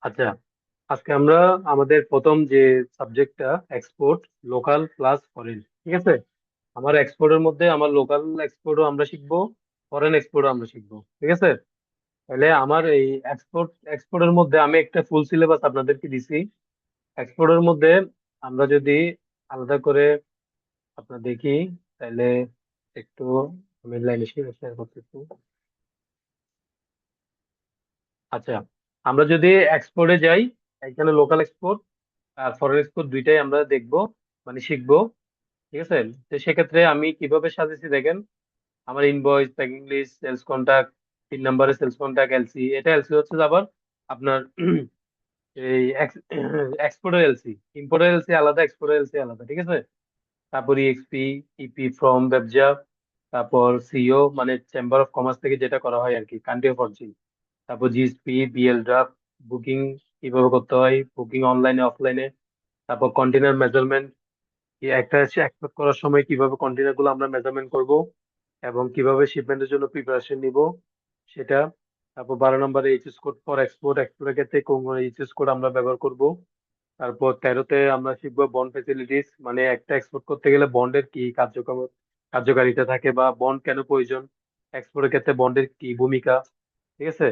আচ্ছা, আজকে আমরা আমাদের প্রথম যে সাবজেক্টটা এক্সপোর্ট, লোকাল প্লাস ফরেন। ঠিক আছে। আমার এক্সপোর্টের মধ্যে আমার লোকাল এক্সপোর্টও আমরা শিখবো, ফরেন এক্সপোর্টও আমরা শিখবো। ঠিক আছে। তাহলে আমার এই এক্সপোর্টের মধ্যে আমি একটা ফুল সিলেবাস আপনাদেরকে দিছি। এক্সপোর্টের মধ্যে আমরা যদি আলাদা করে আপনার দেখি, তাহলে একটু আমি লাইনে শেয়ার করতেছি। আচ্ছা, আমরা যদি এক্সপোর্টে যাই, এখানে লোকাল এক্সপোর্ট আর ফরেন এক্সপোর্ট দুইটাই আমরা দেখবো, মানে শিখবো। ঠিক আছে। তো সেক্ষেত্রে আমি কিভাবে সাজেছি দেখেন, আমার invoice, packing list, sales contact, 3 নম্বরে সেলস কন্টাক্ট, এলসি। এটা এলসি হচ্ছে যে আবার আপনার এই এক্সপোর্টের এলসি, ইম্পোর্টের এলসি আলাদা, এক্সপোর্টের এলসি আলাদা। ঠিক আছে। তারপর ইএক্সপি, ইপি ফ্রম ব্যবসা, তারপর সিও মানে চেম্বার অফ কমার্স থেকে যেটা করা হয় আর কি, কান্ট্রি অফ অরিজিন। তারপর জিএসপি, বিএল ড্রাফট, বুকিং কিভাবে করতে হয়, বুকিং অনলাইনে অফলাইনে। তারপর কন্টেনার মেজারমেন্ট, একটা এক্সপোর্ট করার সময় কিভাবে কন্টেনার গুলো আমরা মেজারমেন্ট করব এবং কিভাবে শিপমেন্টের জন্য প্রিপারেশন নিব সেটা। তারপর 12 নম্বরে এইচএস কোড ফর এক্সপোর্ট, এক্সপোর্টের ক্ষেত্রে কোন এইচএস কোড আমরা ব্যবহার করব। তারপর 13তে আমরা শিখবো বন্ড ফেসিলিটিস, মানে একটা এক্সপোর্ট করতে গেলে বন্ডের কি কার্যকারিতা থাকে বা বন্ড কেন প্রয়োজন, এক্সপোর্টের ক্ষেত্রে বন্ডের কি ভূমিকা। ঠিক আছে।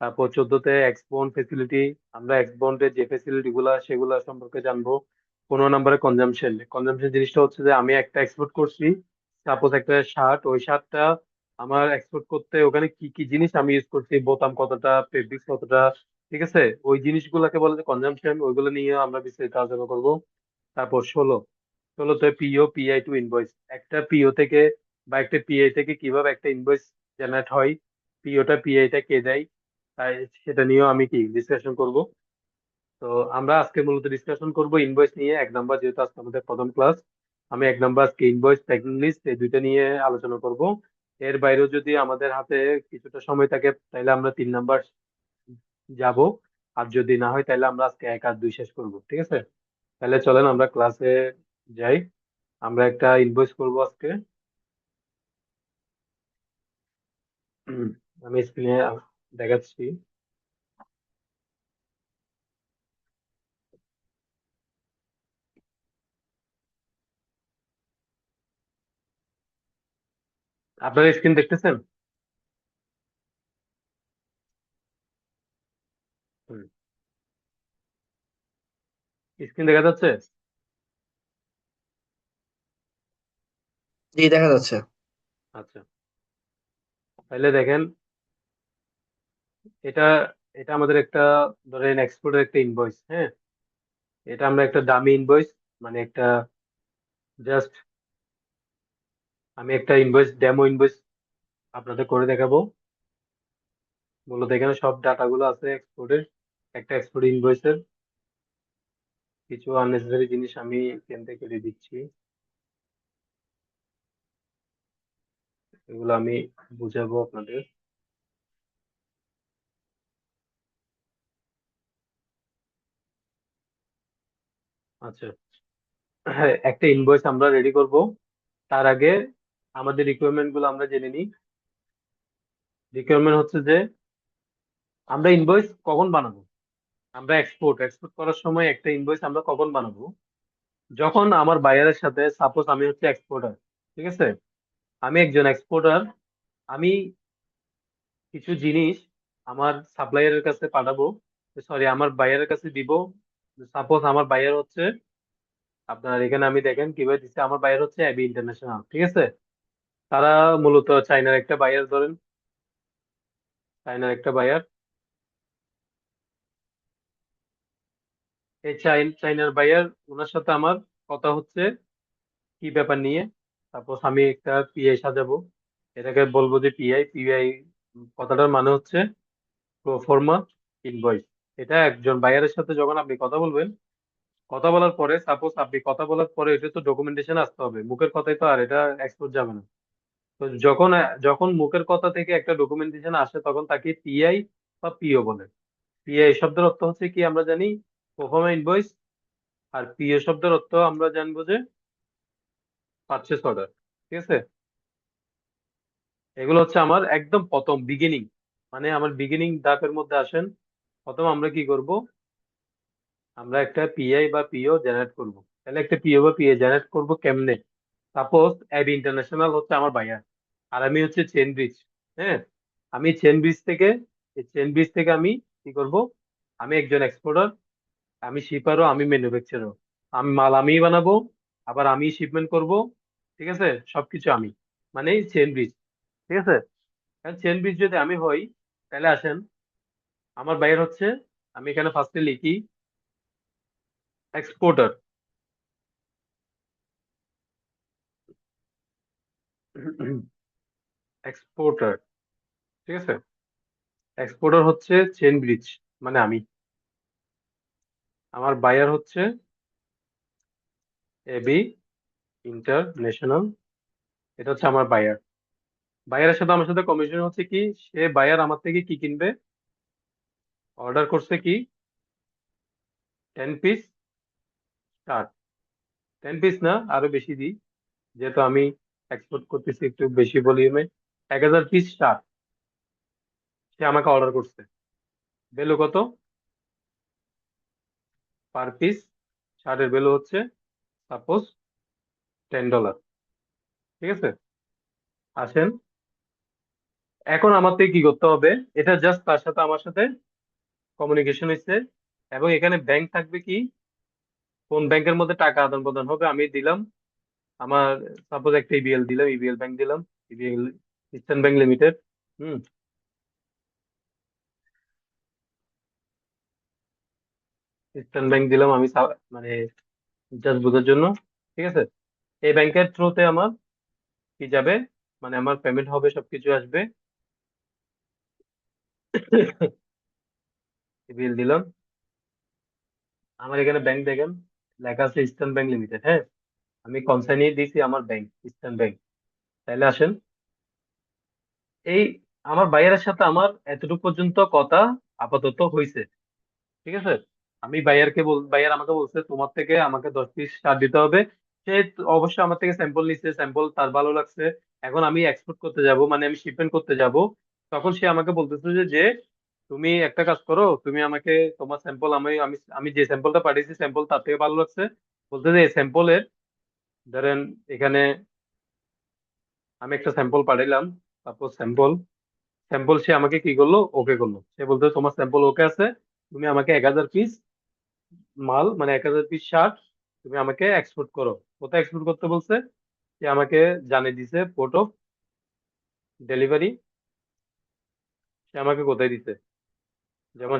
তারপর 14তে এক্স বন্ড ফেসিলিটি, আমরা এক্স বন্ডের যে ফেসিলিটি গুলা সেগুলা সম্পর্কে জানবো। 15 নম্বরে কনজামশন, কনজামশন জিনিসটা হচ্ছে যে আমি একটা এক্সপোর্ট করছি, সাপোজ একটা শার্ট, ওই শার্টটা আমার এক্সপোর্ট করতে ওখানে কি কি জিনিস আমি ইউজ করছি, বোতাম কতটা, ফেব্রিক্স কতটা। ঠিক আছে। ওই জিনিসগুলোকে বলে যে কনজাম্পশন, ওইগুলো নিয়ে আমরা বিস্তারিত আলোচনা করবো। তারপর 16তে পিও পিআই টু ইনভয়েস, একটা পিও থেকে বা একটা পিআই থেকে কিভাবে একটা ইনভয়েস জেনারেট হয়, পিওটা পিআইটা কে দেয়, তাই সেটা নিয়েও আমি কি ডিসকাশন করব। তো আমরা আজকে মূলত ডিসকাশন করব ইনভয়েস নিয়ে 1 নম্বর, যেহেতু আজকে আমাদের প্রথম ক্লাস। আমি 1 নম্বর আজকে ইনভয়েস, প্যাকিং লিস্ট, এই দুইটা নিয়ে আলোচনা করব। এর বাইরেও যদি আমাদের হাতে কিছুটা সময় থাকে তাহলে আমরা 3 নম্বর যাব। আর যদি না হয় তাহলে আমরা আজকে 1 আর 2 শেষ করব। ঠিক আছে। তাহলে চলেন আমরা ক্লাসে যাই। আমরা একটা ইনভয়েস করব আজকে। উম, আমি স্ক্রিনে দেখাচ্ছি। আপনারা স্ক্রিন দেখতেছেন? স্ক্রিন দেখা যাচ্ছে? জি, দেখা যাচ্ছে। আচ্ছা, তাহলে দেখেন, এটা এটা আমাদের একটা, ধরেন এক্সপোর্টের একটা ইনভয়েস। হ্যাঁ, এটা আমরা একটা দামি ইনভয়েস, মানে একটা জাস্ট আমি একটা ইনভয়েস, ডেমো ইনভয়েস আপনাদের করে দেখাবো। মূলত এখানে সব ডাটা গুলো আছে এক্সপোর্টের, একটা এক্সপোর্ট ইনভয়েসের। কিছু আননেসেসারি জিনিস আমি এখান থেকে কেটে দিচ্ছি, এগুলো আমি বুঝাবো আপনাদের। আচ্ছা, হ্যাঁ, একটা ইনভয়েস আমরা রেডি করব। তার আগে আমাদের রিকোয়ারমেন্ট গুলো আমরা জেনে নিই। রিকোয়ারমেন্ট হচ্ছে যে আমরা ইনভয়েস কখন বানাবো, আমরা এক্সপোর্ট এক্সপোর্ট করার সময় একটা ইনভয়েস আমরা কখন বানাবো, যখন আমার বায়ারের সাথে, সাপোজ আমি হচ্ছে এক্সপোর্টার। ঠিক আছে। আমি একজন এক্সপোর্টার, আমি কিছু জিনিস আমার সাপ্লায়ারের কাছে পাঠাবো, সরি আমার বায়ারের কাছে দিব। সাপোজ আমার বায়ার হচ্ছে, আপনার এখানে আমি দেখেন কিভাবে দিচ্ছে, আমার বায়ার হচ্ছে এবি ইন্টারন্যাশনাল। ঠিক আছে। তারা মূলত চাইনার একটা বায়ার, ধরেন চাইনার একটা বায়ার। এই চাইনার বায়ার, ওনার সাথে আমার কথা হচ্ছে কি ব্যাপার নিয়ে। তারপর আমি একটা পিআই সাজাবো, এটাকে বলবো যে পিআই পিআই। কথাটার মানে হচ্ছে প্রোফর্মা ইনভয়েস। এটা একজন বায়ারের সাথে যখন আপনি কথা বলবেন, কথা বলার পরে, সাপোজ আপনি কথা বলার পরে এটা তো ডকুমেন্টেশন আসতে হবে, মুখের কথাই তো আর এটা এক্সপোর্ট যাবে না। তো যখন যখন মুখের কথা থেকে একটা ডকুমেন্টেশন আসে তখন তাকে পিআই বা পিও বলে। পিআই শব্দের অর্থ হচ্ছে কি আমরা জানি, প্রোফর্মা ইনভয়েস। আর পিও শব্দের অর্থ আমরা জানবো যে পারচেস অর্ডার। ঠিক আছে। এগুলো হচ্ছে আমার একদম প্রথম বিগিনিং, মানে আমার বিগিনিং ধাপের মধ্যে আসেন। প্রথম আমরা কি করব, আমরা একটা পিআই বা পিও জেনারেট করব। তাহলে একটা পিও বা পিএ জেনারেট করব কেমনে? সাপোজ এবি ইন্টারন্যাশনাল হচ্ছে আমার বায়ার, আর আমি হচ্ছে চেন ব্রিজ। হ্যাঁ, আমি চেন ব্রিজ থেকে, এই চেন ব্রিজ থেকে আমি কি করব? আমি একজন এক্সপোর্টার, আমি শিপারও, আমি ম্যানুফ্যাকচারও। আমি মাল আমিই বানাবো, আবার আমি শিপমেন্ট করব। ঠিক আছে, সবকিছু আমি, মানে চেন ব্রিজ। ঠিক আছে, চেন ব্রিজ যদি আমি হই, তাহলে আসেন, আমার বায়ার হচ্ছে, আমি এখানে ফার্স্টে লিখি এক্সপোর্টার। এক্সপোর্টার, ঠিক আছে। এক্সপোর্টার হচ্ছে চেন ব্রিজ, মানে আমি। আমার বায়ার হচ্ছে এবি ইন্টারন্যাশনাল, এটা হচ্ছে আমার বায়ার। বায়ারের সাথে আমার সাথে কমিশন হচ্ছে কি, সে বায়ার আমার থেকে কি কিনবে? অর্ডার করছে কি 10 পিস শার্ট। 10 পিস না, আরো বেশি দিই, যেহেতু আমি এক্সপোর্ট করতেছি একটু বেশি ভলিউমে। 1000 পিস শার্ট সে আমাকে অর্ডার করছে। ভ্যালু কত? পার পিস শার্টের ভ্যালু হচ্ছে সাপোজ $10। ঠিক আছে, আসেন, এখন আমার থেকে কি করতে হবে? এটা জাস্ট তার সাথে আমার সাথে কমিউনিকেশন হয়েছে, এবং এখানে ব্যাংক থাকবে কি, কোন ব্যাংকের মধ্যে টাকা আদান প্রদান হবে আমি দিলাম। আমার সাপোজ একটা ইবিএল দিলাম, ইবিএল ব্যাংক দিলাম, ইবিএল ইস্টার্ন ব্যাংক লিমিটেড। হুম, ইস্টার্ন ব্যাংক দিলাম আমি, মানে জাস্ট বোঝার জন্য। ঠিক আছে, এই ব্যাংকের থ্রুতে আমার কি যাবে, মানে আমার পেমেন্ট হবে, সবকিছু আসবে। ইবিএল দিলাম, আমার এখানে ব্যাংক দেখেন লেখা আছে ইস্টার্ন ব্যাংক লিমিটেড। হ্যাঁ, আমি কনসাইন দিয়েছি আমার ব্যাংক ইস্টার্ন ব্যাংক। তাহলে আসেন, এই আমার বাইরের সাথে আমার এতটুকু পর্যন্ত কথা আপাতত হয়েছে। ঠিক আছে, আমি বাইয়ারকে বাইয়ার আমাকে বলছে তোমার থেকে আমাকে 10 পিস শার্ট দিতে হবে। সে অবশ্যই আমার থেকে স্যাম্পল নিচ্ছে, স্যাম্পল তার ভালো লাগছে। এখন আমি এক্সপোর্ট করতে যাব, মানে আমি শিপমেন্ট করতে যাব, তখন সে আমাকে বলতেছে যে তুমি একটা কাজ করো, তুমি আমাকে তোমার স্যাম্পল, আমি আমি আমি যে স্যাম্পলটা পাঠিয়েছি স্যাম্পল তার থেকে ভালো লাগছে। বলতেছে এই স্যাম্পলের, ধরেন এখানে আমি একটা স্যাম্পল পাঠাইলাম, তারপর স্যাম্পল, স্যাম্পল সে আমাকে কি করলো, ওকে করলো। সে বলতে তোমার স্যাম্পল ওকে আছে, তুমি আমাকে 1000 পিস মাল, মানে 1000 পিস শার্ট তুমি আমাকে এক্সপোর্ট করো। কোথায় এক্সপোর্ট করতে বলছে? সে আমাকে জানিয়ে দিছে পোর্ট অফ ডেলিভারি। সে আমাকে কোথায় দিছে, যেমন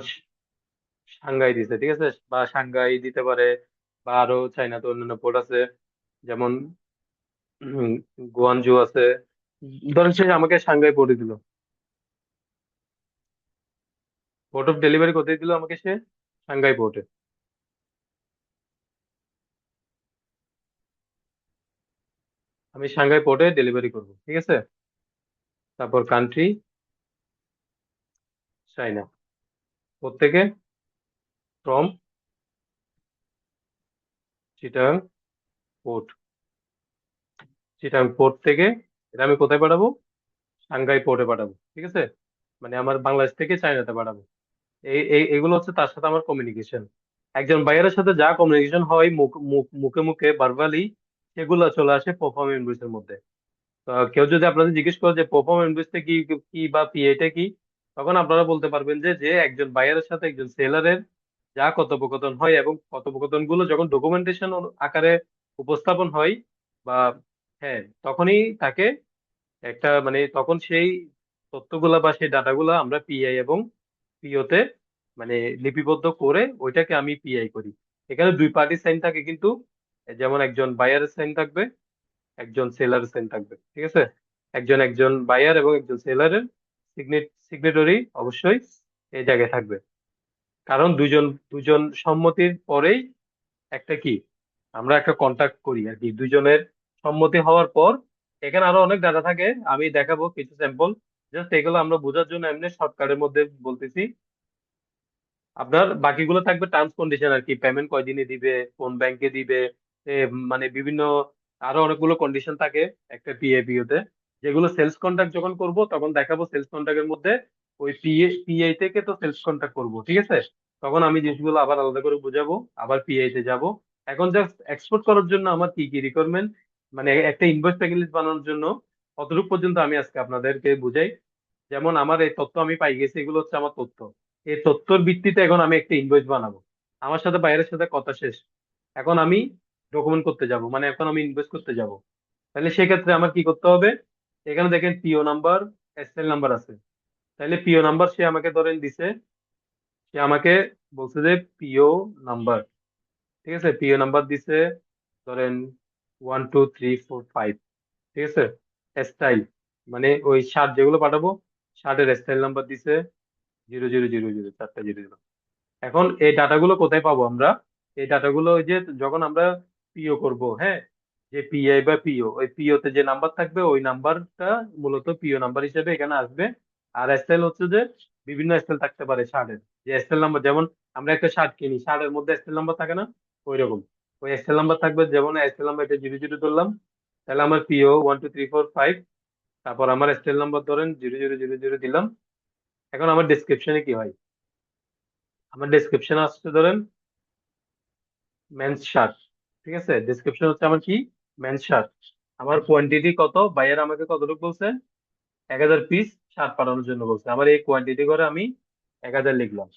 সাংঘাই দিছে, ঠিক আছে, বা সাংঘাই দিতে পারে, বা আরো চাইনাতে অন্যান্য পোর্ট আছে, যেমন উম, গুয়ানজু আছে। ধরেন সে আমাকে সাংঘাই পোর্টে দিল, পোর্ট অফ ডেলিভারি কোথায় দিল আমাকে সে? সাংঘাই পোর্টে। আমি সাংঘাই পোর্টে ডেলিভারি করব, ঠিক আছে। তারপর কান্ট্রি চাইনা, প্রত্যেকে from Chittagong port. Chittagong port থেকে এটা আমি কোথায় পাঠাবো? সাংঘাই পোর্টে পাঠাবো, ঠিক আছে, মানে আমার বাংলাদেশ থেকে চায়নাতে পাঠাবো। এগুলো হচ্ছে তার সাথে আমার কমিউনিকেশন। একজন বাইরের সাথে যা কমিউনিকেশন হয় মুখে মুখে ভার্বালি, সেগুলো চলে আসে পারফর্ম ইনভয়েসের মধ্যে। তো কেউ যদি আপনাদের জিজ্ঞেস করে যে পারফর্ম ইনভয়েসটা কি, কি বা পিএটা কি, তখন আপনারা বলতে পারবেন যে যে একজন বাইরের সাথে একজন সেলারের যা কথোপকথন হয়, এবং কথোপকথন গুলো যখন ডকুমেন্টেশন আকারে উপস্থাপন হয়, বা হ্যাঁ, তখনই তাকে একটা, মানে তখন সেই তথ্যগুলা বা সেই ডাটাগুলা আমরা পিআই এবং পিওতে মানে লিপিবদ্ধ করে ওইটাকে আমি পিআই করি। এখানে দুই পার্টি সাইন থাকে কিন্তু, যেমন একজন বায়ারের সাইন থাকবে, একজন সেলারের সাইন থাকবে, ঠিক আছে। একজন একজন বায়ার এবং একজন সেলারের সিগনেটরি অবশ্যই এই জায়গায় থাকবে, কারণ দুজন দুজন সম্মতির পরেই একটা কি, আমরা একটা কন্টাক্ট করি আর কি, দুজনের সম্মতি হওয়ার পর। এখানে আরো অনেক ডাটা থাকে, আমি দেখাবো কিছু স্যাম্পল, জাস্ট এগুলো আমরা বোঝার জন্য এমনি শর্টকাটের মধ্যে বলতেছি। আপনার বাকিগুলো থাকবে টার্মস কন্ডিশন আর কি, পেমেন্ট কয়দিনে দিবে, কোন ব্যাংকে দিবে, মানে বিভিন্ন আরো অনেকগুলো কন্ডিশন থাকে একটা পিএপিও তে, যেগুলো সেলস কন্ট্যাক্ট যখন করব তখন দেখাবো। সেলস কন্ট্যাক্টের মধ্যে ওই পিআই থেকে তো সেলস কন্ট্যাক্ট করব, ঠিক আছে। তখন আমি জিনিসগুলো আবার আলাদা করে বুঝাবো, আবার পিআই তে যাব। এখন জাস্ট এক্সপোর্ট করার জন্য আমার কি কি রিকোয়ারমেন্ট, মানে একটা ইনভয়েস প্যাকেজ বানানোর জন্য কতটুকু পর্যন্ত আমি আজকে আপনাদেরকে বুঝাই। যেমন আমার এই তথ্য আমি পাই গেছি, এগুলো হচ্ছে আমার তথ্য। এই তথ্যর ভিত্তিতে এখন আমি একটা ইনভয়েস বানাবো। আমার সাথে বাইরের সাথে কথা শেষ। এখন আমি ডকুমেন্ট করতে যাব, মানে এখন আমি ইনভয়েস করতে যাব। তাহলে সেক্ষেত্রে আমার কি করতে হবে? এখানে দেখেন পিও নাম্বার, এসএল নাম্বার আছে। তাহলে পিও নাম্বার সে আমাকে ধরেন দিছে, সে আমাকে বলছে যে পিও নাম্বার, ঠিক আছে, পিও নাম্বার দিছে ধরেন 1 2 3 4 5, ঠিক আছে। স্টাইল, মানে ওই শার্ট যেগুলো পাঠাবো, শার্টের স্টাইল নাম্বার দিছে 0000, 4টা 00। এখন এই ডাটাগুলো কোথায় পাবো আমরা? এই ডাটাগুলো ওই যে যখন আমরা পিও করব, হ্যাঁ, যে পিআই বা পিও, ওই পিও তে যে নাম্বার থাকবে ওই নাম্বারটা মূলত পিও নাম্বার হিসেবে এখানে আসবে। আর এসএল হচ্ছে যে বিভিন্ন এসএল থাকতে পারে শার্টের, যে এসএল নাম্বার, যেমন আমরা একটা শার্ট কিনি, শার্টের মধ্যে এসএল নাম্বার থাকে না, ওই রকম ওই এসএল নাম্বার থাকবে। যেমন এসএল নাম্বার এটা 00 ধরলাম, তাহলে আমার পিও 1 2 3 4 5, তারপর আমার এসএল নাম্বার ধরেন 0000 দিলাম। এখন আমার ডেসক্রিপশনে কি হয়? আমার ডেসক্রিপশনে আসছে ধরেন মেন্স শার্ট, ঠিক আছে। ডেসক্রিপশন হচ্ছে আমার কি? Men's shirt. আমার কোয়ান্টিটি কত, বাইরে আমাকে কতটুকু বলছে? 1000 পিস শার্ট পাঠানোর জন্য বলছে। আমার এই কোয়ান্টিটি করে আমি 1000 লিখলাম,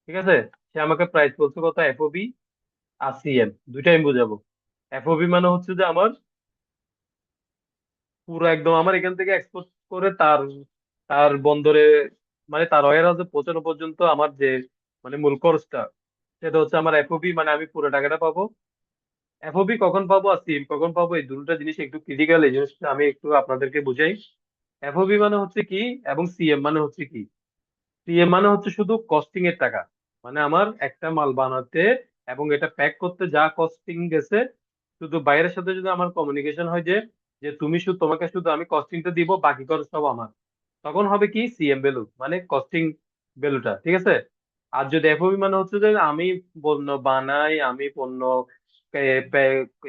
ঠিক আছে। সে আমাকে প্রাইস বলছে কত, এফওবি আর সিএম দুইটাই আমি বুঝাবো। এফওবি মানে হচ্ছে যে আমার পুরো একদম আমার এখান থেকে এক্সপোর্ট করে তার তার বন্দরে, মানে তার ওয়্যার হাউসে পৌঁছানো পর্যন্ত আমার যে মানে মূল খরচটা, সেটা হচ্ছে আমার এফওবি, মানে আমি পুরো টাকাটা পাবো। এফওবি কখন পাবো আর সিএম কখন পাবো, এই দুটো জিনিস একটু ক্রিটিক্যাল, এই জিনিসটা আমি একটু আপনাদেরকে বুঝাই। এফওবি মানে হচ্ছে কি এবং সিএম মানে হচ্ছে কি? সিএম মানে হচ্ছে শুধু কস্টিং এর টাকা, মানে আমার একটা মাল বানাতে এবং এটা প্যাক করতে যা কস্টিং গেছে, শুধু বাইরের সাথে যদি আমার কমিউনিকেশন হয় যে যে তুমি শুধু, তোমাকে শুধু আমি কস্টিংটা দিব, বাকি খরচ সব আমার, তখন হবে কি সিএম ভ্যালু, মানে কস্টিং ভ্যালুটা, ঠিক আছে। আর যদি এফওবি মানে হচ্ছে যে আমি পণ্য বানাই, আমি পণ্য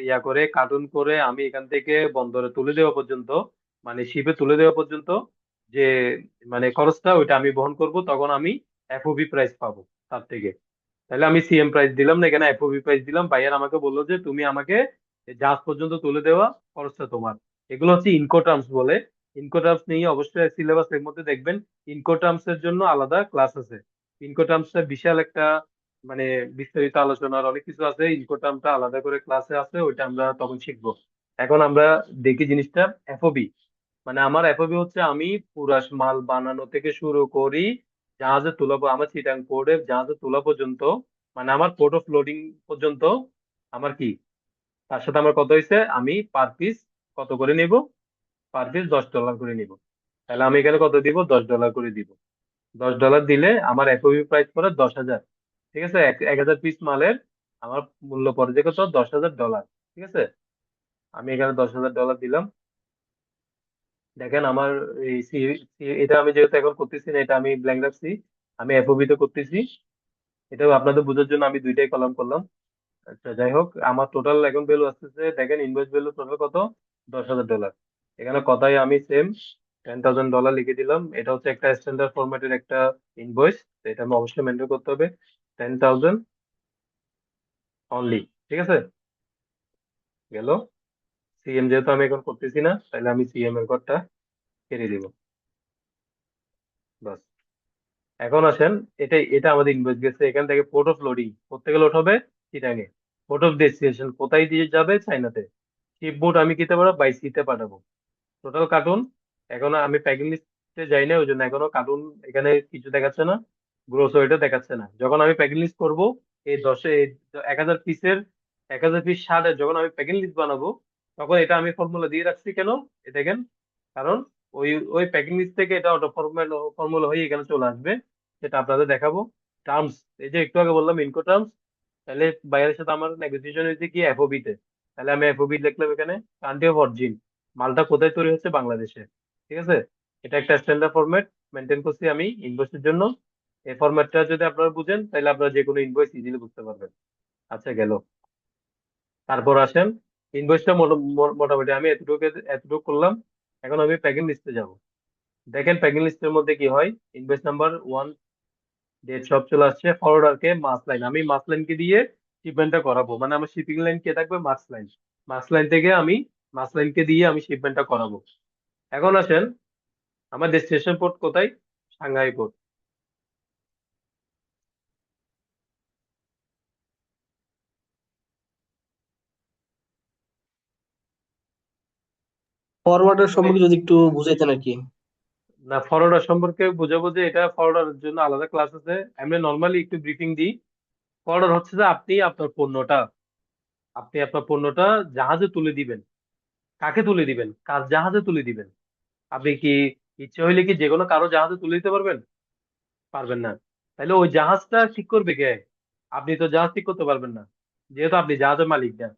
ইয়া করে কার্টুন করে আমি এখান থেকে বন্দরে তুলে দেওয়া পর্যন্ত, মানে শিপে তুলে দেওয়া পর্যন্ত যে মানে খরচটা ওইটা আমি বহন করব, তখন আমি এফওবি প্রাইস পাবো তার থেকে। তাহলে আমি সিএম প্রাইস দিলাম না, এখানে এফওবি প্রাইস দিলাম। ভাইয়ার আমাকে বললো যে তুমি আমাকে জাহাজ পর্যন্ত তুলে দেওয়া খরচটা তোমার। এগুলো হচ্ছে ইনকোটার্মস বলে। ইনকোটার্মস নিয়ে অবশ্যই সিলেবাস এর মধ্যে দেখবেন, ইনকোটার্মস এর জন্য আলাদা ক্লাস আছে। ইনকোটার্মস এর বিশাল একটা মানে বিস্তারিত আলোচনার অনেক কিছু আছে, ইনকোটার্মটা আলাদা করে ক্লাসে আছে, ওইটা আমরা তখন শিখবো। এখন আমরা দেখি জিনিসটা। এফওবি মানে আমার এফওবি হচ্ছে আমি পুরা মাল বানানো থেকে শুরু করি, জাহাজে তোলা আমার চিটাং পোর্টে জাহাজে তোলা পর্যন্ত, মানে আমার পোর্ট অফ লোডিং পর্যন্ত আমার কি, তার সাথে আমার কত হয়েছে, আমি পার পিস কত করে নিব? পার পিস $10 করে নিব। তাহলে আমি এখানে কত দিব? $10 করে দিব। $10 দিলে আমার এফওবি প্রাইস পড়ে 10,000, ঠিক আছে। 1000 পিস মালের আমার মূল্য পড়ে যে কত, $10,000, ঠিক আছে। আমি এখানে $10,000 দিলাম। দেখেন আমার এই এটা আমি যেহেতু এখন করতেছি না, এটা আমি ব্ল্যাঙ্ক রাখছি, আমি এফওবি তে করতেছি। এটাও আপনাদের বোঝার জন্য আমি দুইটাই কলাম করলাম। আচ্ছা যাই হোক, আমার টোটাল এখন ভ্যালু আসতেছে, দেখেন ইনভয়েস ভ্যালু টোটাল কত, $10,000। এখানে কথাই আমি সেম $10,000 লিখে দিলাম। এটা হচ্ছে একটা স্ট্যান্ডার্ড ফরম্যাটের একটা ইনভয়েস, এটা আমি অবশ্যই মেনটেন করতে হবে। 10,000 অনলি, ঠিক আছে। গেল। সিএম যেহেতু আমি এখন করতেছি না, তাহলে আমি সিএম এর ঘরটা কেটে দিব, বাস। এখন আসেন, এটা এটা আমাদের ইনভয়েস গেছে, এখান থেকে পোর্ট অফ লোডিং কোথেকে লোড হবে? চিটাঙে। পোর্ট অফ ডেস্টিনেশন কোথায় দিয়ে যাবে? চাইনাতে। শিপবোট আমি কিতে পাঠাবো? বাই সিতে পাঠাবো। টোটাল কার্টুন, এখনো আমি প্যাকিং লিস্টে যাই না, ওই জন্য এখনো কার্টুন এখানে কিছু দেখাচ্ছে না, গ্রোস ওয়েটও দেখাচ্ছে না। যখন আমি প্যাকিং লিস্ট করবো এই 1000 পিসের, 1000 পিস শার্টের যখন আমি প্যাকিং লিস্ট বানাবো, তখন এটা আমি ফর্মুলা দিয়ে রাখছি কেন, এ দেখেন। কারণ ওই ওই প্যাকিং লিস্ট থেকে এটা অটো ফর্মুলা হয়ে এখানে চলে আসবে, সেটা আপনাদের দেখাবো। টার্মস, এই যে একটু আগে বললাম ইনকো টার্মস, তাহলে বাইরের সাথে আমার নেগোসিয়েশন হয়েছে কি, এফওবি তে। তাহলে আমি এফওবি লিখলাম এখানে, কান্ট্রি অফ অরিজিন, মালটা কোথায় তৈরি হচ্ছে? বাংলাদেশে, ঠিক আছে। এটা একটা স্ট্যান্ডার্ড ফরম্যাট মেনটেন করছি আমি ইনভয়েসের জন্য। এই ফরম্যাটটা যদি আপনারা বুঝেন, তাহলে আপনারা যে কোনো ইনভয়েস ইজিলি বুঝতে পারবেন। আচ্ছা গেল। তারপর আসেন, ইনভয়েসটা মোটামুটি আমি এতটুকু এতটুকু করলাম। এখন আমি প্যাকিং লিস্টে যাব। দেখেন প্যাকিং লিস্টের মধ্যে কি হয়, ইনভয়েস নাম্বার 1 ডেট সব চলে আসছে। ফরওয়ার্ডার কে, মাস লাইন, আমি মাস লাইনকে দিয়ে শিপমেন্টটা করাবো, মানে আমার শিপিং লাইন কে থাকবে, মাস লাইন। মাস লাইন থেকে আমি মাস লাইনকে দিয়ে আমি শিপমেন্টটা করাবো। এখন আসেন, আমার ডেস্টিনেশন পোর্ট কোথায়? Shanghai port. ফরওয়ার্ডার মানে সম্পর্কে যদি একটু বুঝাইতেন আর কি। না, ফরওয়ার্ডার সম্পর্কে বুঝাবো যে এটা ফরওয়ার্ডারের জন্য আলাদা ক্লাস আছে, আমরা নর্মালি একটু ব্রিফিং দিই। ফরওয়ার্ডার হচ্ছে যে আপনি আপনার পণ্যটা জাহাজে তুলে দিবেন। কাকে তুলে দিবেন? কার জাহাজে তুলে দিবেন? আপনি কি ইচ্ছে হইলে কি যে কোনো কারো জাহাজে তুলে দিতে পারবেন? পারবেন না। তাহলে ওই জাহাজটা ঠিক করবে কে? আপনি তো জাহাজ ঠিক করতে পারবেন না, যেহেতু আপনি জাহাজের মালিক না।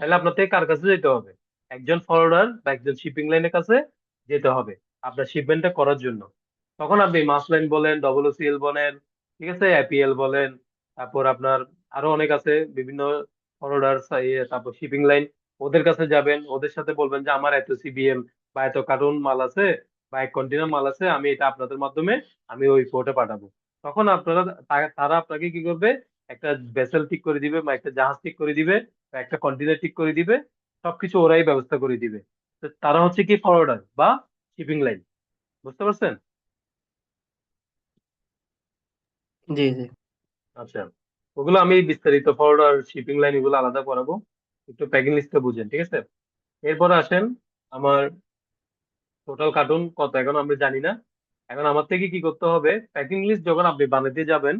তাহলে আপনার থেকে কার কাছে যেতে হবে? একজন ফরওয়ার্ডার বা একজন শিপিং লাইনের কাছে যেতে হবে আপনার শিপমেন্টটা করার জন্য। তখন আপনি মাস লাইন বলেন, ডব্লিউসিএল বলেন, ঠিক আছে, এপিএল বলেন, তারপর আপনার আরো অনেক আছে বিভিন্ন ফরওয়ার্ডার, তারপর শিপিং লাইন, ওদের কাছে যাবেন, ওদের সাথে বলবেন যে আমার এত সিবিএম বা এত কার্টুন মাল আছে বা এক কন্টেনার মাল আছে, আমি এটা আপনাদের মাধ্যমে আমি ওই পোর্টে পাঠাবো। তখন আপনারা, তারা আপনাকে কি করবে? একটা ভেসেল ঠিক করে দিবে বা একটা জাহাজ ঠিক করে দিবে বা একটা কন্টেনার ঠিক করে দিবে। সবকিছু ওরাই ব্যবস্থা করে দিবে। তো তারা হচ্ছে কি ফরওয়ার্ডার বা শিপিং লাইন। বুঝতে পারছেন? জি জি। আচ্ছা, ওগুলো আমি বিস্তারিত ফরওয়ার্ডার শিপিং লাইন এগুলো আলাদা করাবো। একটু প্যাকিং লিস্টটা বুঝেন, ঠিক আছে? এরপর আসেন, আমার টোটাল কার্টুন কত এখন আমরা জানি না। এখন আমার থেকে কি করতে হবে, প্যাকিং লিস্ট যখন আপনি বানাতে যাবেন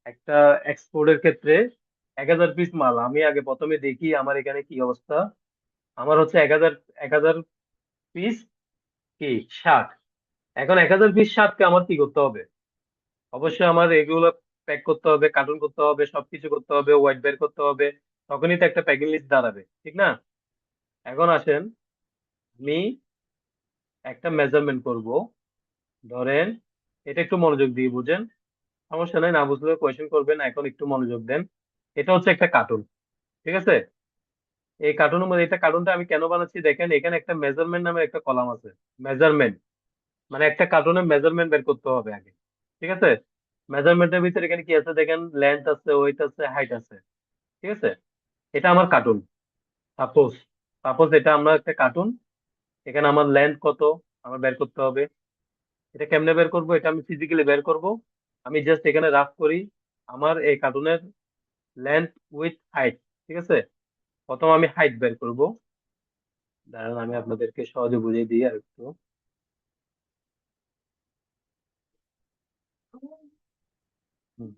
একটা এক্সপোর্টের ক্ষেত্রে, 1000 পিস মাল, আমি আগে প্রথমে দেখি আমার এখানে কি অবস্থা। আমার হচ্ছে 1000 পিস কি শার্ট। এখন 1000 পিস শার্টকে আমার কি করতে হবে? অবশ্যই আমার এগুলো প্যাক করতে হবে, কার্টুন করতে হবে, সবকিছু করতে হবে, ওয়াইট বের করতে হবে। তখনই তো একটা প্যাকিং লিস্ট দাঁড়াবে, ঠিক না? এখন আসেন, আমি একটা মেজারমেন্ট করব। ধরেন, এটা একটু মনোযোগ দিয়ে বুঝেন, সমস্যা নাই, না বুঝলে কোয়েশ্চেন করবেন, এখন একটু মনোযোগ দেন। এটা হচ্ছে একটা কার্টুন, ঠিক আছে? এই কার্টুনের মধ্যে, এটা কার্টুনটা আমি কেন বানাচ্ছি দেখেন, এখানে একটা মেজারমেন্ট নামে একটা কলাম আছে। মেজারমেন্ট মানে একটা কার্টুনের মেজারমেন্ট বের করতে হবে আগে, ঠিক আছে? মেজারমেন্টের ভিতরে এখানে কি আছে দেখেন, লেন্থ আছে, ওয়েট আছে, হাইট আছে, ঠিক আছে? এটা আমার কার্টুন। সাপোজ সাপোজ এটা আমরা একটা কার্টুন। এখানে আমার লেন্থ কত আমার বের করতে হবে। এটা কেমনে বের করব? এটা আমি ফিজিক্যালি বের করব। আমি জাস্ট এখানে রাফ করি আমার এই কার্টুনের লেন্থ, উইথ, হাইট, ঠিক আছে? প্রথম আমি হাইট বের করব। দাঁড়ান, আমি আপনাদেরকে সহজে বুঝিয়ে দিই আর একটু। হুম,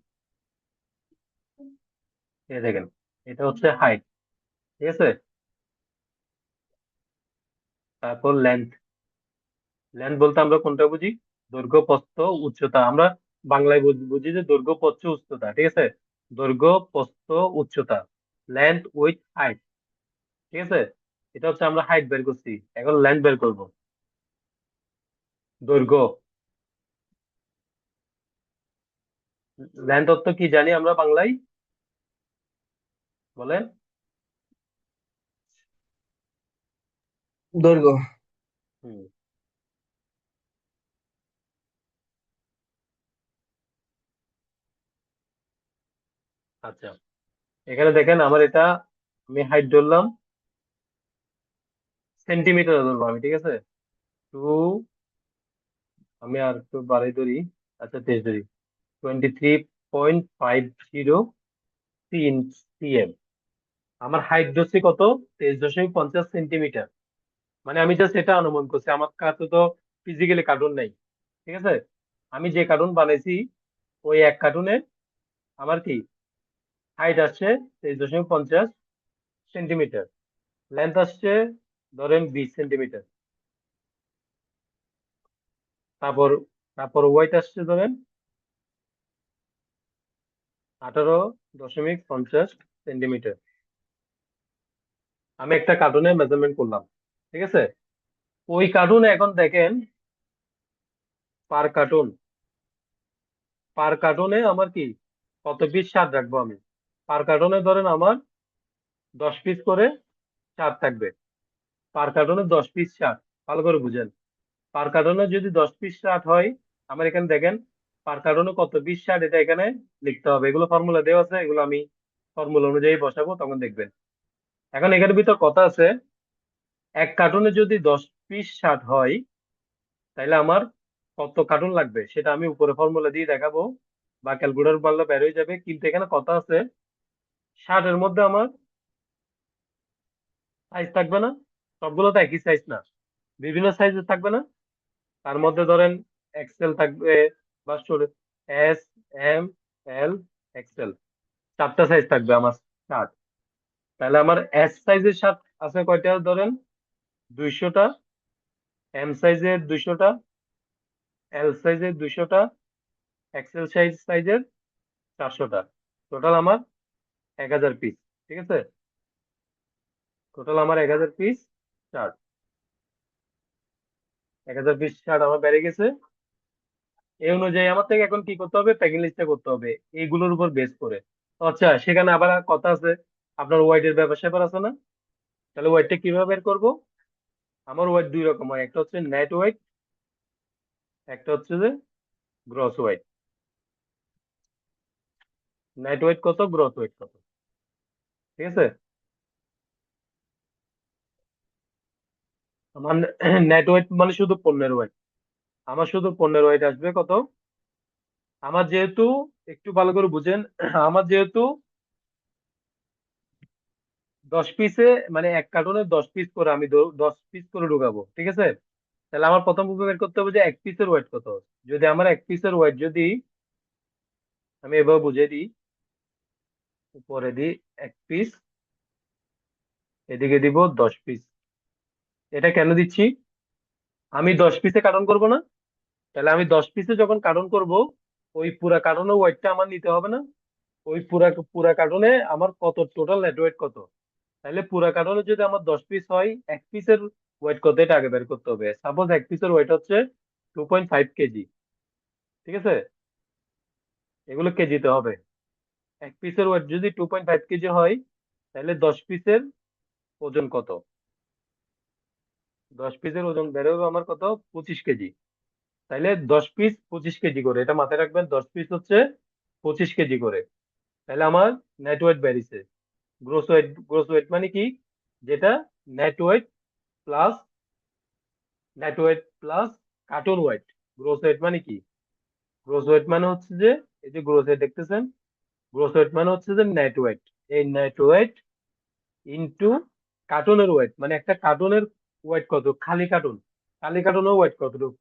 এই দেখেন, এটা হচ্ছে হাইট, ঠিক আছে? তারপর লেন্থ। লেন্থ বলতে আমরা কোনটা বুঝি? দৈর্ঘ্য, প্রস্থ, উচ্চতা। আমরা বাংলায় বুঝি যে দৈর্ঘ্য, প্রস্থ, উচ্চতা, ঠিক আছে? দৈর্ঘ্য, প্রস্থ, উচ্চতা, লেন্থ, উইথ, হাইট, ঠিক আছে? এটা হচ্ছে আমরা হাইট বের করছি। এখন লেন্থ বের করব। দৈর্ঘ্য, লেন্থ অর্থ কি জানি আমরা বাংলায়? বলেন। দৈর্ঘ্য। হুম, আচ্ছা, এখানে দেখেন আমার এটা, আমি হাইট ধরলাম, সেন্টিমিটার ধরবো আমি, ঠিক আছে? টু, আমি আর একটু বাড়াই ধরি, আচ্ছা তেইশ ধরি, 23.50 সিএম। আমার হাইট ধরছি কত? 23.50 সেন্টিমিটার। মানে আমি জাস্ট এটা অনুমান করছি, আমার কাছে তো ফিজিক্যালি কার্টুন নাই, ঠিক আছে? আমি যে কার্টুন বানাইছি ওই এক কার্টুনে আমার কি হাইট আসছে 23.50 সেন্টিমিটার। লেন্থ আসছে ধরেন 20 সেন্টিমিটার। তারপর তারপর ওয়েট আসছে ধরেন 18.50 সেন্টিমিটার। আমি একটা কার্টুনের মেজারমেন্ট করলাম, ঠিক আছে? ওই কার্টুনে এখন দেখেন, পার কার্টুন পার কার্টুনে আমার কি কত পিস শার্ট রাখবো আমি? পার কার্টুনে ধরেন আমার 10 পিস করে শার্ট থাকবে। পার কার্টুনে 10 পিস শার্ট, ভালো করে বুঝেন। পার কার্টুনে যদি 10 পিস শার্ট হয়, আমার এখানে দেখেন পার কার্টনে কত পিস শার্ট এটা এখানে লিখতে হবে। এগুলো ফর্মুলা দেওয়া আছে, এগুলো আমি ফর্মুলা অনুযায়ী বসাবো, তখন দেখবেন। এখন এখানে ভিতর কথা আছে, এক কার্টনে যদি 10 পিস শার্ট হয়, তাহলে আমার কত কার্টন লাগবে সেটা আমি উপরে ফর্মুলা দিয়ে দেখাবো, বা ক্যালকুলেটর মারলে বের হয়ে যাবে। কিন্তু এখানে কথা আছে, শার্টের মধ্যে আমার সাইজ থাকবে না, সবগুলো তো একই সাইজ না, বিভিন্ন সাইজের থাকবে না। তার মধ্যে ধরেন এক্সেল থাকবে, বা এস, এম, এল, এক্সেল, 4টা সাইজ থাকবে আমার শার্ট। তাহলে আমার এস সাইজের শার্ট আছে কয়টা ধরেন, 200টা, এম সাইজের 200টা, এল সাইজের 200টা, এক্সেল সাইজের 400টা। টোটাল আমার 1000 পিস। ঠিক আছে, টোটাল আমার 1000 পিস শার্ট। 1000 পিস শার্ট আমার বেড়ে গেছে। এই অনুযায়ী আমার থেকে এখন কি করতে হবে, প্যাকিং লিস্টটা করতে হবে এইগুলোর উপর বেস করে। তো আচ্ছা, সেখানে আবার কথা আছে, আপনার ওয়াইডের ব্যাপার স্যাপার আছে না? তাহলে ওয়াইডটা কিভাবে বের করব? আমার ওয়াইড দুই রকম হয়, একটা হচ্ছে নেট ওয়াইড, একটা হচ্ছে যে গ্রস ওয়াইড। নেট ওয়েট কত, গ্রোথ ওয়েট কত, ঠিক আছে? আমার নেট ওয়েট মানে শুধু পণ্যের ওয়েট। আমার শুধু পণ্যের ওয়েট আসবে কত, আমার যেহেতু, একটু ভালো করে বুঝেন, আমার যেহেতু 10 পিসে, মানে এক কার্টুনে 10 পিস করে আমি 10 পিস করে ঢুকাবো, ঠিক আছে? তাহলে আমার প্রথম বের করতে হবে যে এক পিসের ওয়েট কত। যদি আমার এক পিসের ওয়েট যদি আমি এভাবে বুঝিয়ে দিই, উপরে দিই 1 পিস, এদিকে দিব 10 পিস। এটা কেন দিচ্ছি, আমি 10 পিসে কার্টন করব না? তাহলে আমি 10 পিসে যখন কার্টন করব, ওই পুরা কার্টনের ওয়েটটা আমার নিতে হবে না? ওই পুরা পুরা কার্টনে আমার কত, টোটাল নেট ওয়েট কত। তাহলে পুরা কার্টনে যদি আমার 10 পিস হয়, এক পিসের ওয়েট কত এটা আগে বের করতে হবে। সাপোজ এক পিসের ওয়েট হচ্ছে 2.5 কেজি, ঠিক আছে? এগুলো কেজিতে হবে। এক পিসের ওয়েট যদি 2.5 কেজি হয়, তাহলে 10 পিসের ওজন কত? 10 পিসের ওজন বেরোবে আমার কত, 25 কেজি। তাইলে 10 পিস 25 কেজি করে, এটা মাথায় রাখবেন, 10 পিস হচ্ছে 25 কেজি করে। তাহলে আমার নেট ওয়েট বেরিয়েছে। গ্রোস ওয়েট মানে কি, যেটা net weight plus, net weight plus carton weight. Gross weight মানে কি, গ্রোস ওয়েট মানে হচ্ছে যে, এই যে গ্রোস ওয়েট দেখতেছেন, গ্রোস ওয়েট মানে হচ্ছে যে নেট ওয়েট, এই নেট ওয়েট ইনটু কার্টনের ওয়েট, মানে একটা কার্টনের ওয়েট কত, খালি কার্টন, খালি কার্টনের ওয়েট কতটুকু।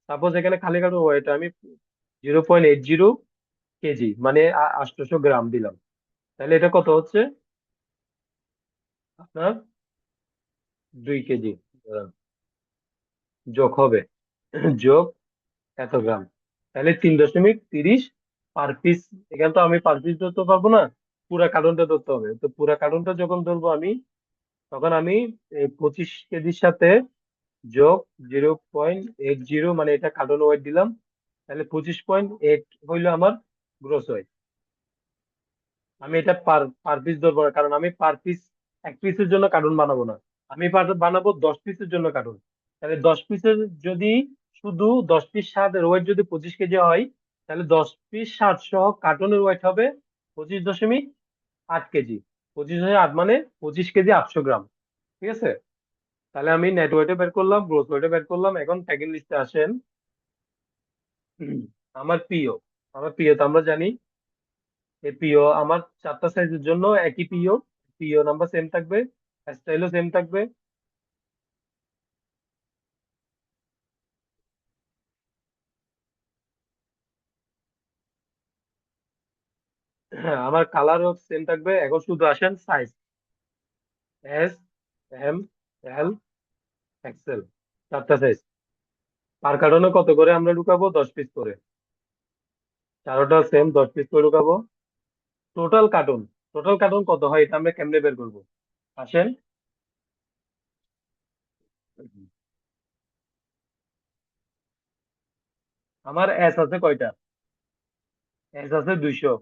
সাপোজ এখানে খালি কার্টন ওয়েট আমি 0.80 কেজি, মানে 800 গ্রাম দিলাম। তাহলে এটা কত হচ্ছে আপনার, 2 কেজি যোগ হবে, যোগ এত গ্রাম, তাহলে 3.30 পার পিস। এখানে তো আমি পার পিস ধরতে পারবো না, পুরা কার্টনটা ধরতে হবে। তো পুরা কার্টনটা যখন ধরবো আমি, তখন আমি এই 25 কেজির সাথে যোগ 0.80, মানে এটা কার্টন ওয়েট দিলাম, তাহলে 25.8 হইলো আমার গ্রোস ওয়েট। আমি এটা পার পার পিস ধরবো না, কারণ আমি পার পিস, এক পিসের জন্য কার্টুন বানাবো না, আমি বানাবো 10 পিসের জন্য কার্টুন। তাহলে 10 পিসের যদি, শুধু 10 পিস শার্টের ওয়েট যদি 25 কেজি হয়, তাহলে 10 পিস শার্ট সহ কার্টুনের ওয়েট হবে 25.8 কেজি। 25.8 মানে 25 কেজি 800 গ্রাম, ঠিক আছে? তাহলে আমি নেট ওয়েটে বের করলাম, গ্রোথ ওয়েটে বের করলাম। এখন প্যাকিং লিস্টে আসেন। আমার পিও, আমার পিও তো আমরা জানি, এই পিও আমার 4টা সাইজের জন্য একই পিও, পিও নাম্বার সেম থাকবে, স্টাইলও সেম থাকবে। হ্যাঁ, আমার কালারও সেম থাকবে। এখন শুধু আসেন সাইজ, এস, এম, এল, এক্সেল, 4টা সাইজ। পার কার্টনে কত করে আমরা ঢুকাবো, 10 পিস করে, চারোটা সেম 10 পিস করে ঢুকাবো। টোটাল কার্টন, টোটাল কার্টন কত হয় এটা আমরা কেমনে বের করবো, আসেন। আমার এস আছে কয়টা, এস আছে 200।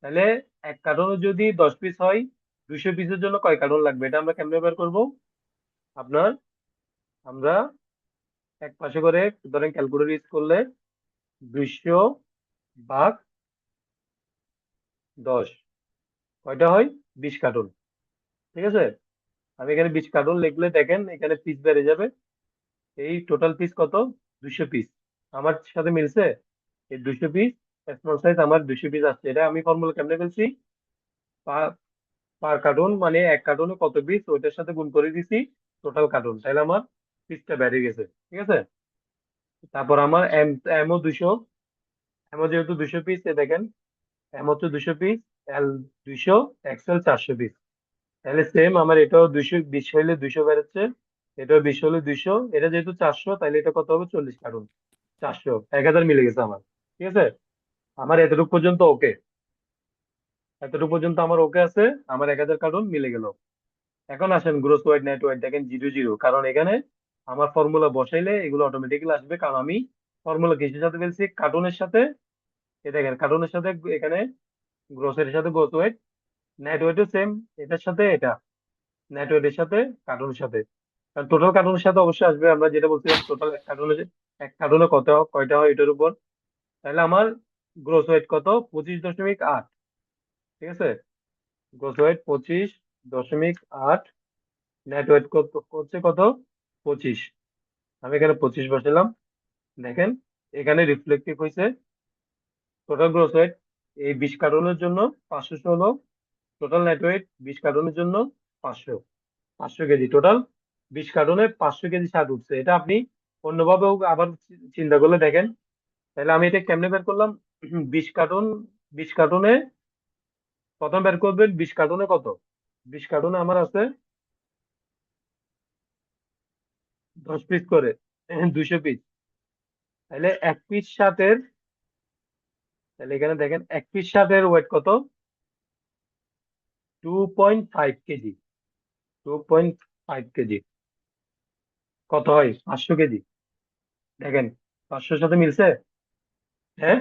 তাহলে এক কার্টনে যদি 10 পিস হয়, 200 পিসের জন্য কয় কার্টন লাগবে এটা আমরা কেমনে বের করবো। আপনার, আমরা এক পাশে করে ধরেন ক্যালকুলেটর ইউজ করলে, 200 ভাগ 10, কয়টা হয়? 20 কার্টুন। ঠিক আছে, আমি এখানে 20 কার্টুন লিখলে দেখেন এখানে পিস বেড়ে যাবে। এই টোটাল পিস কত? 200 পিস। আমার সাথে মিলছে? এই 200 পিস স্মল সাইজ আমার 200 পিস আসছে। এটা আমি ফর্মুলা কেমনে ফেলছি? পার পার কার্টুন মানে এক কার্টুনে কত পিস ওইটার সাথে গুণ করে দিছি টোটাল কার্টুন, তাহলে আমার পিসটা বেড়ে গেছে। ঠিক আছে, তারপর আমার এম, এমও 200, এমও যেহেতু 200 পিস, দেখেন এম হচ্ছে 200 পিস, এল 200, এক্সেল 400 পিস। তাহলে সেম আমার এটাও 220 হইলে 200 বেরোচ্ছে, এটাও 20 হলে 200, এটা যেহেতু 400 তাহলে এটা কত হবে? 40 কার্টুন। 400, 1000 মিলে গেছে আমার। ঠিক আছে, আমার এতটুকু পর্যন্ত ওকে, এতটুকু পর্যন্ত আমার ওকে আছে। আমার 1000 কার্টুন মিলে গেল। এখন আসেন গ্রোস ওয়েট নেট ওয়েট, দেখেন 0 0, কারণ এখানে আমার ফর্মুলা বসাইলে এগুলো অটোমেটিক্যালি আসবে, কারণ আমি ফর্মুলা কিসের সাথে ফেলছি? কার্টুনের সাথে। এ দেখেন কার্টুনের সাথে এখানে গ্রোসের সাথে গ্রোস ওয়েট, নেট ওয়েটও সেম এটার সাথে এটা, নেট ওয়েটের সাথে কার্টুনের সাথে। কারণ টোটাল কার্টুনের সাথে অবশ্যই আসবে, আমরা যেটা বলছিলাম টোটাল এক কার্টুনে কত কয়টা হয় এটার উপর। তাহলে আমার গ্রোস ওয়েট কত? 25.8। ঠিক আছে, গ্রোস ওয়েট 25.8, নেট ওয়েট কত হচ্ছে? কত? 25। আমি এখানে 25 বসালাম। দেখেন এখানে রিফ্লেক্টিভ হয়েছে টোটাল গ্রোস ওয়েট এই 20 কার্টুনের জন্য 516, টোটাল নেট ওয়েট 20 কার্টুনের জন্য 500, 500 কেজি টোটাল। 20 কার্টুনে 500 কেজি ছাড় উঠছে। এটা আপনি অন্যভাবেও আবার চিন্তা করলে দেখেন। তাহলে আমি এটা কেমনে বের করলাম? 20 কার্টুন, 20 কার্টুনে প্রথম বের করবেন 20 কার্টুনে কত? 20 কার্টুনে আমার আছে 10 পিস করে, 200 পিস। তাহলে এক পিস শার্টের, তাহলে এখানে দেখেন এক পিস শার্টের ওয়েট কত? 2.5 কেজি। 2.5 কেজি কত হয়? 500 কেজি। দেখেন 500-র সাথে মিলছে। হ্যাঁ,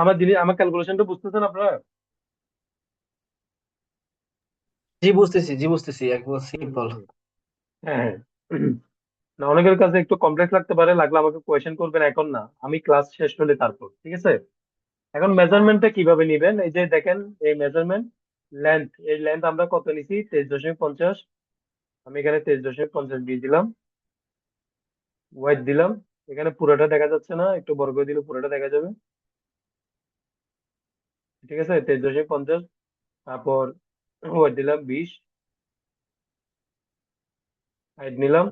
আমার জিনিস, আমার ক্যালকুলেশনটা বুঝতেছেন আপনারা? জি বুঝতেছি, জি বুঝতেছি, একবার হুম হুম সিম্পল। হুম। হ্যাঁ হ্যাঁ। না, অনেকের কাছে একটু কমপ্লেক্স লাগতে পারে, লাগলে আমাকে কোয়েশ্চেন করবেন, এখন না, আমি ক্লাস শেষ হলে তারপর। ঠিক আছে, এখন মেজারমেন্টটা কিভাবে নিবেন? এই যে দেখেন, এই মেজারমেন্ট লেন্থ, এই লেন্থ আমরা কত নিছি? 23.50। আমি এখানে 23.50 দিয়ে দিলাম, ওয়েট দিলাম। এখানে পুরোটা দেখা যাচ্ছে না, একটু বড় করে দিলে পুরোটা দেখা যাবে। ঠিক আছে, 23.50, তারপর ওয়েট দিলাম 20, হাইট নিলাম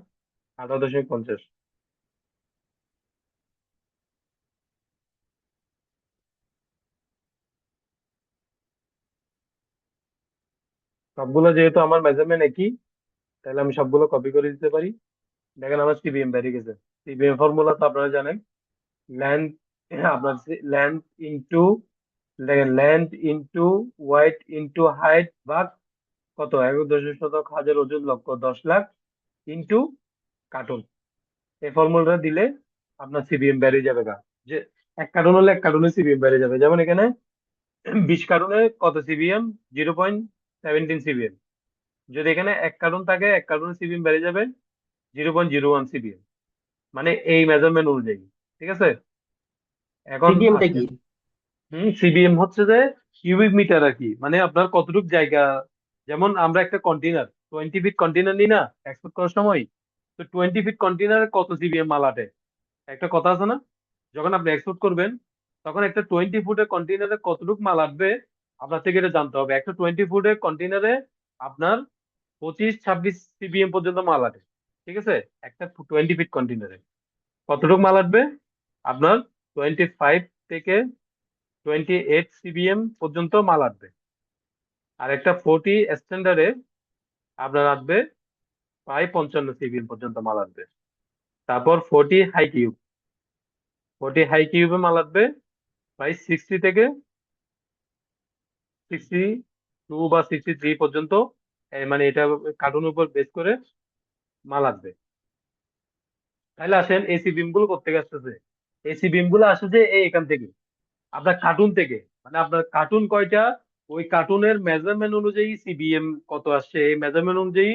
18.50। সবগুলো যেহেতু আমার মেজারমেন্ট একই, তাহলে আমি সবগুলো কপি করে দিতে পারি। দেখেন আমার সিবিএম বেরিয়ে গেছে। সিবিএম ফর্মুলা তো আপনারা জানেন, লেন্থ, আপনার লেন্থ ইন্টু, দেখেন length into weight into height ভাগ কত? 1/10,000 ওজন লক্ষ 10 লাখ ইন্টু কার্টুন। এই ফর্মুলাটা দিলে আপনার সিবিএম বেরিয়ে যাবে গা। যে এক কার্টুন হলে এক কার্টুনে সিবিএম বেড়ে যাবে। যেমন এখানে 20 কার্টুনে কত সিবিএম? 0.17 সিবিএম। যদি এখানে এক কার্টুন থাকে, এক কার্টুনে সিবিএম বেড়ে যাবে 0.01 সিবিএম, মানে এই মেজারমেন্ট অনুযায়ী। ঠিক আছে, এখন সিপিএমটা কি? আসেন। সিবিএম হচ্ছে যে কিউবিক মিটার আর কি, মানে আপনার কতটুকু জায়গা। যেমন আমরা একটা কন্টেনার, 20 ফিট কন্টেনার নিই না এক্সপোর্ট করার সময়, তো 20 ফিট কন্টেনারে কত সিবিএম মাল আটে? একটা কথা আছে না, যখন আপনি এক্সপোর্ট করবেন তখন একটা 20 ফুটের কন্টেনারে কতটুকু মাল আসবে আপনার থেকে এটা জানতে হবে। একটা 20 ফুটের কন্টেনারে আপনার 25-26 সিবিএম পর্যন্ত মাল আসে। ঠিক আছে, একটা 20 ফিট কন্টেনারে কতটুকু মাল আসবে? আপনার 25 থেকে 28 সিবিএম পর্যন্ত মাল আসবে। আর একটা 40 স্ট্যান্ডার্ডে আপনার আসবে প্রায় 55 সিবিএম পর্যন্ত মাল আসবে। তারপর 40 হাই কিউবে মাল আসবে প্রায় 60 থেকে 62 বা 63 পর্যন্ত। মানে এটা কার্টুনের উপর বেস করে মাল আসবে। তাহলে আসেন এসি বিম গুলো কোথেকে আসতেছে? এসি বিম গুলো আসছে এখান থেকে, আপনার কার্টুন থেকে। মানে আপনার কার্টুন কয়টা, ওই কার্টুনের মেজারমেন্ট অনুযায়ী সিবিএম কত আসছে, এই মেজারমেন্ট অনুযায়ী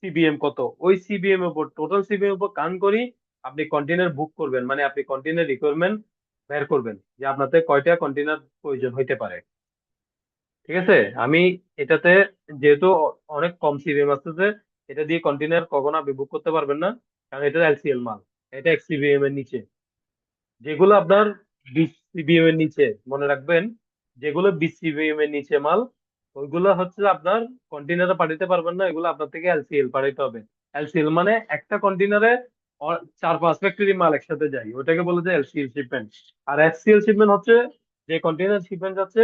সিবিএম কত, ওই সিবিএম এর উপর টোটাল সিবিএম উপর কাউন্ট করি আপনি কন্টেনার বুক করবেন, মানে আপনি কন্টেনার রিকোয়ারমেন্ট বের করবেন যে আপনাদের কয়টা কন্টেনার প্রয়োজন হইতে পারে। ঠিক আছে। আমি এটাতে যেহেতু অনেক কম সিবিএম আসতেছে, এটা দিয়ে কন্টেনার কখনো আপনি বুক করতে পারবেন না, কারণ এটা এলসিএল মাল। এটা এক সিবিএম এর নিচে, যেগুলো আপনার 20 সিবিএম এর নিচে, মনে রাখবেন, যেগুলো 20 সিবিএম এর নিচে মাল, ওইগুলো হচ্ছে আপনার কন্টেনারে পাঠাতে পারবেন না, এগুলো আপনার থেকে এলসিএল পাঠাতে হবে। এলসিএল মানে একটা কন্টেনারে 4-5 ফ্যাক্টরি মাল একসাথে যায়, ওটাকে বলে যায় এলসিএল শিপমেন্ট। আর এফসিএল শিপমেন্ট হচ্ছে যে কন্টেনার শিপমেন্ট যাচ্ছে,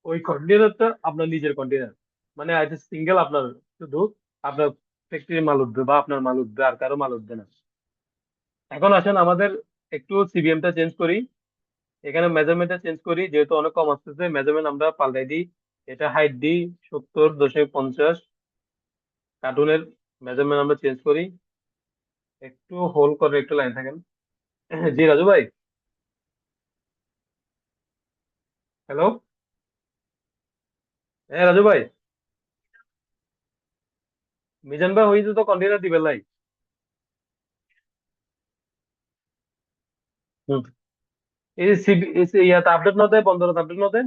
ওই কন্টেনারটা আপনার নিজের কন্টেনার, মানে এটা সিঙ্গেল আপনার, শুধু আপনার ফ্যাক্টরির মাল উঠবে বা আপনার মাল উঠবে, আর কারো মাল উঠবে না। এখন আসেন আমাদের একটু সিবিএমটা চেঞ্জ করি, এখানে মেজারমেন্টটা চেঞ্জ করি, যেহেতু অনেক কম আসতেছে মেজারমেন্ট আমরা পাল্টাই দিই। এটা হাইট দিই 70.50, কার্টুনের মেজারমেন্ট আমরা চেঞ্জ করি। একটু হোল্ড করে একটু লাইন থাকেন। জি রাজু ভাই। হ্যালো। হ্যাঁ রাজু ভাই। মিজান ভাই হয়েছে তো কন্টেনার দিবে লাই। হুম। এই সিবি ইয়াতে আপডেট না দেয়, বন্দরত আপডেট না দেয়।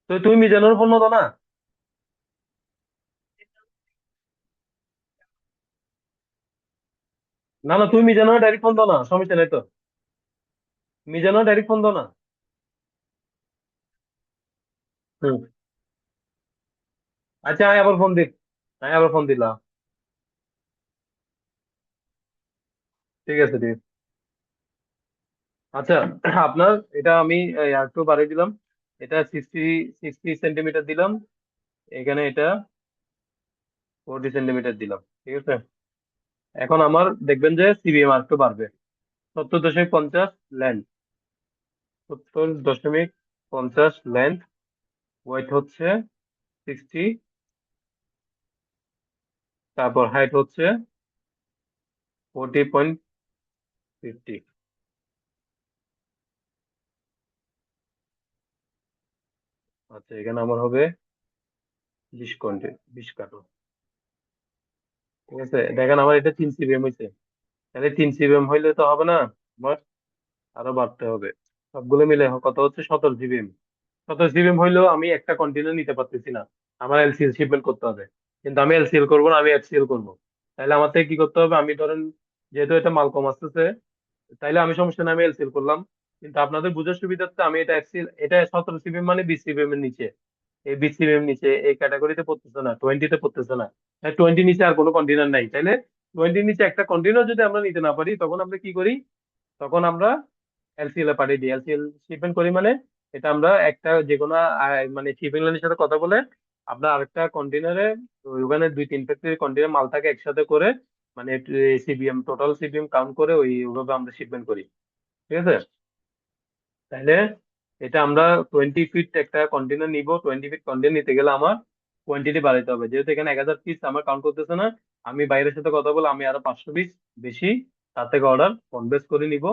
তো তুমি মিজানের ফোন মতো না। না না, তুমি মিজানের ডাইরেক্ট ফোন দাও না, সমস্যা নাই তো। মিজানের ডাইরেক্ট ফোন দাও না। হুম। আচ্ছা, আমি আবার ফোন দিই। আমি আবার ফোন দিলাম। ঠিক আছে, ঠিক আছে। আচ্ছা, আপনার এটা আমি একটু বাড়িয়ে দিলাম। এটা 60 সেন্টিমিটার দিলাম, এখানে এটা 40 সেন্টিমিটার দিলাম। ঠিক আছে। এখন আমার দেখবেন যে সিবিএম আর একটু বাড়বে। 70.50 লেন্থ, 70.50 লেন্থ, ওয়েট হচ্ছে 60, তারপর হাইট হচ্ছে 40.50। আচ্ছা, এখানে আমার হবে 20 কার্টুন। ঠিক আছে, দেখেন আমার এটা 3 সিবিএম হয়েছে। তাহলে 3 সিবিএম হইলে তো হবে না, আমার আরো বাড়তে হবে। সবগুলো মিলে কত হচ্ছে, 17 সিবিএম। 17 সিবিএম হইলেও আমি একটা কন্টেনার নিতে পারতেছি না, আমার এলসিএল শিপমেন্ট করতে হবে। কিন্তু আমি এলসিএল করবো না, আমি এফসিএল করবো। তাহলে আমার থেকে কি করতে হবে, আমি ধরেন, যেহেতু এটা মাল কম আসতেছে, তাইলে আমি সমস্যা নাই, আমি এলসিএল করলাম। কিন্তু আপনাদের বুঝার সুবিধার্থে আমি এটা এফসিএল, এটা 17 সিবিএম মানে 20 সিবিএম এর নিচে, এই 20 সিবিএম নিচে এই ক্যাটাগরিতে পড়তেছে না, 20-তে পড়তেছে না। 20 নিচে আর কোনো কন্টেনার নাই, তাইলে 20 নিচে একটা কন্টেনার যদি আমরা নিতে না পারি, তখন আমরা কি করি, তখন আমরা এলসিএল এ পাঠিয়ে দিই। এলসিএল শিপমেন্ট করি মানে এটা আমরা একটা যে কোনো মানে শিপিং লাইনের সাথে কথা বলে, আমরা আরেকটা কন্টেনারে, ওখানে 2-3 ফ্যাক্টরি কন্টেনার মাল থাকে একসাথে করে, মানে সিবিএম, টোটাল সিবিএম কাউন্ট করে ওইভাবে আমরা শিপমেন্ট করি। ঠিক আছে। তাহলে এটা আমরা 20 ফিট একটা কন্টেনার নিব, 20 ফিট কন্টেনার নিতে গেলে আমার কোয়ান্টিটি বাড়াইতে হবে, যেহেতু এখানে 1000 পিস আমার কাউন্ট করতেছে না। আমি বাইরের সাথে কথা বলে আমি আরো 500 পিস বেশি তার থেকে অর্ডার কনভেন্স করে নিব।